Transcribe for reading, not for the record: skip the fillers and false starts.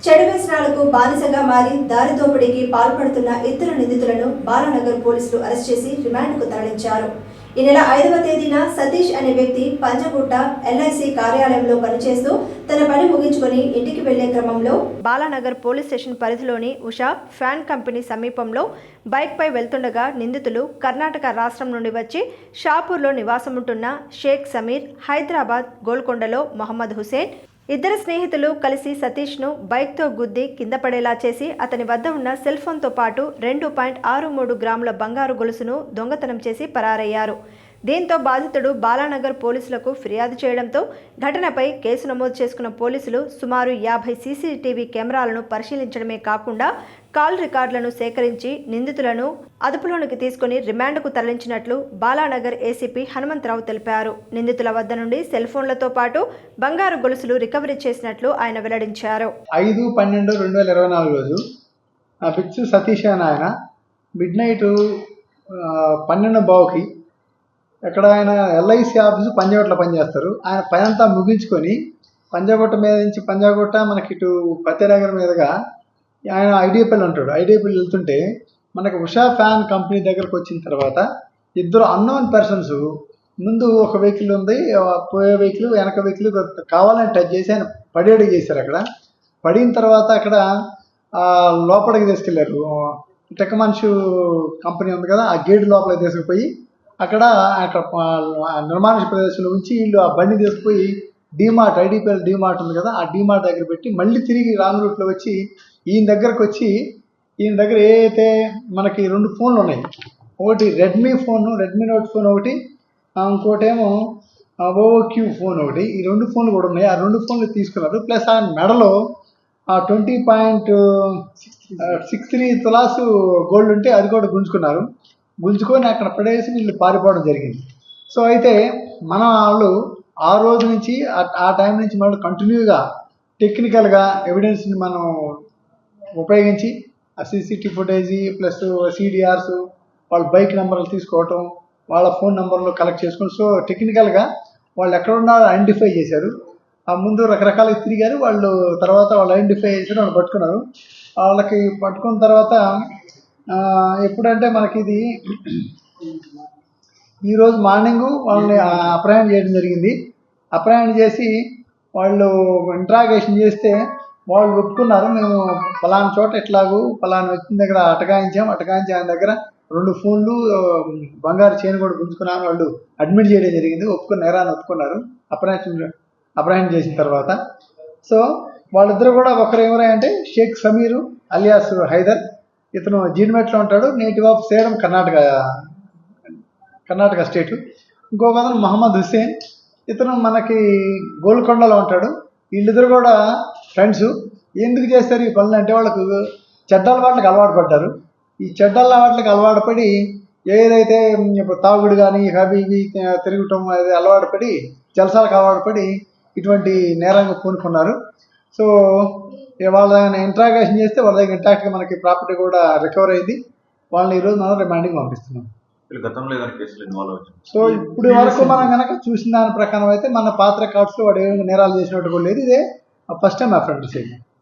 చెడు వ్యసనాలకు బానిసగా మారి దారి దోపిడీకి పాల్పడుతున్న ఇద్దరు నిందితులను బాలానగర్ పోలీసులు అరెస్ట్ చేసి రిమాండ్కు తరలించారు. ఈ నెల 5వ తేదీన సతీష్ అనే వ్యక్తి పంజగుట్ట ఎల్ఐసి కార్యాలయంలో పనిచేస్తూ తన పని ముగించుకొని ఇంటికి వెళ్లే క్రమంలో బాలానగర్ పోలీస్ స్టేషన్ పరిధిలోని ఉషా ఫ్యాన్ కంపెనీ సమీపంలో బైక్పై వెళ్తుండగా నిందితులు కర్ణాటక రాష్ట్రం నుండి వచ్చి షాపూర్లో నివాసముంటున్న షేక్ సమీర్, హైదరాబాద్ గోల్కొండలో మొహమ్మద్ హుసేన్ ఇద్దరు స్నేహితులు కలిసి సతీష్ను బైక్తో గుద్ది కింద పడేలా చేసి అతని వద్ద ఉన్న సెల్ ఫోన్తో పాటు 2.63 గ్రాముల బంగారు గొలుసును దొంగతనం చేసి పరారయ్యారు. దీంతో బాధితుడు బాలానగర్ పోలీసులకు ఫిర్యాదు చేయడంతో ఘటనపై కేసు నమోదు చేసుకున్న పోలీసులు సుమారు 50 సీసీటీవీ కెమెరాలను పరిశీలించడమే కాకుండా కాల్ రికార్డులను సేకరించి నిందితులను అదుపులోనికి తీసుకుని రిమాండ్కు తరలించినట్లు బాలానగర్ ఏసీపీ హనుమంతరావు తెలిపారు. నిందితుల వద్ద నుండి సెల్ ఫోన్లతో పాటు బంగారు గొలుసులు రికవరీ చేసినట్లు ఆయన వెల్లడించారు. 5/12/2024 రోజు బిచ్చు సతీష్ అని ఆయన మిడ్ నైట్ 12:15కి ఎక్కడ ఆయన ఎల్ఐసి ఆఫీసు పంజాగుట్టలో పనిచేస్తారు. ఆయన పని అంతా ముగించుకొని పంజాగుట్ట మీద నుంచి పంజాగుట్ట మనకి ఇటు పత్తినగర్ మీదుగా ఆయన ఐడియపల్లి ఉంటాడు. ఐడియపల్లి వెళ్తుంటే మనకు ఉషా ఫ్యాన్ కంపెనీ దగ్గరకు వచ్చిన తర్వాత ఇద్దరు అన్నోన్ పర్సన్స్ ముందు ఒక వెహికల్ ఉంది, పోయే వెహికల్ వెనక వెహికల్ కావాలని టచ్ చేసి ఆయన పడేడు చేశారు. అక్కడ పడిన తర్వాత అక్కడ లోపలికి తీసుకెళ్లారు. టెక్ మనిషి కంపెనీ ఉంది కదా, ఆ గేట్ లోపలికి తీసుకుపోయి అక్కడ నిర్మాణ ప్రదేశంలో ఉంచి వీళ్ళు ఆ బండి తీసుకుపోయి డీమార్ట్, ఐడిపిఎల్ డీమార్ట్ ఉంది కదా, ఆ డీమార్ట్ దగ్గర పెట్టి మళ్ళీ తిరిగి రాంగ్ రూట్లో వచ్చి ఈయన దగ్గరకు వచ్చి ఈయన దగ్గర ఏదైతే మనకి 2 ఫోన్లు ఉన్నాయి. ఒకటి రెడ్మీ నోట్ ఫోన్ ఒకటి, ఇంకోటేమో ఓఓక్యూ ఫోన్ ఒకటి. ఈ 2 ఫోన్లు కూడా ఉన్నాయి. ఆ 2 ఫోన్లు తీసుకున్నారు. ప్లస్ ఆ మెడలో 20.63 తులాసు గోల్డ్ ఉంటే అది కూడా గుంజుకొని అక్కడ పడేసి వీళ్ళు పారిపోవడం జరిగింది. సో అయితే మన వాళ్ళు ఆ రోజు నుంచి ఆ టైం నుంచి మనం కంటిన్యూగా టెక్నికల్గా ఎవిడెన్స్ని మనం ఉపయోగించి ఆ సీసీటీవీ ఫుటేజ్ ప్లస్ సిడిఆర్స్ వాళ్ళ బైక్ నెంబర్లు తీసుకోవటం, వాళ్ళ ఫోన్ నెంబర్లు కలెక్ట్ చేసుకుని సో టెక్నికల్గా వాళ్ళు ఎక్కడున్నారో ఐడెంటిఫై చేశారు. ఆ ముందు రకరకాలుగా తిరిగారు వాళ్ళు. తర్వాత వాళ్ళు ఐడెంటిఫై చేశారు, వాళ్ళు పట్టుకున్నారు. వాళ్ళకి పట్టుకున్న తర్వాత ఎప్పుడంటే మనకి ఇది ఈరోజు మార్నింగు వాళ్ళని అప్రయాణం చేయడం జరిగింది. అప్రయాణం చేసి వాళ్ళు ఇంట్రాగేషన్ చేస్తే వాళ్ళు ఒప్పుకున్నారు, మేము ఫలానా చోట ఎట్లాగూ ఫలానా వ్యక్తి దగ్గర అటకాయించి ఆయన దగ్గర 2 ఫోన్లు బంగారు చైన్ కూడా గుంజుకున్నాను వాళ్ళు అడ్మిట్ చేయడం జరిగింది. నేరాన్ని ఒప్పుకున్నారు అప్రయాణం చేసిన తర్వాత. సో వాళ్ళిద్దరు కూడా ఒకరు ఎవరంటే షేక్ సమీరు అలియాస్ హైదర్, ఇతను జీడిమెట్లో ఉంటాడు, నేటివ్ ఆఫ్ సేలం కర్ణాటక స్టేటు. ఇంకొక అతను మొహమ్మద్ హుసేన్, ఇతను మనకి గోల్కొండలో ఉంటాడు. వీళ్ళిద్దరు కూడా ఫ్రెండ్స్. ఎందుకు చేస్తారు ఈ పనులు అంటే వాళ్ళకు చెడ్డ అలవాట్లకు అలవాటు పడ్డారు. ఈ చెడ్డ అలవాట్లకు అలవాటు పడి ఏదైతే తాగుడు కానీ అవి ఇవి తిరగటం అది అలవాటు పడి జలసాలకు అలవాటు పడి ఇటువంటి నేరంగా పూనుకున్నారు. సో వాళ్ళని ఇంట్రాగేషన్ చేస్తే వాళ్ళ దగ్గర ఇంటాక్ట్గా మనకి ప్రాపర్టీ కూడా రికవర్ అయింది. వాళ్ళని ఈరోజు మనం రిమాండింగ్ పంపిస్తున్నాం. సో ఇప్పుడు వరకు మనం కనుక చూసిన దాని ప్రకారం అయితే మన పాత రికార్డ్స్లో వాడు ఏమైనా నేరాలు చేసినట్టు కూడా లేదు. ఇదే ఫస్ట్ టైం అఫెండర్ చేయడం.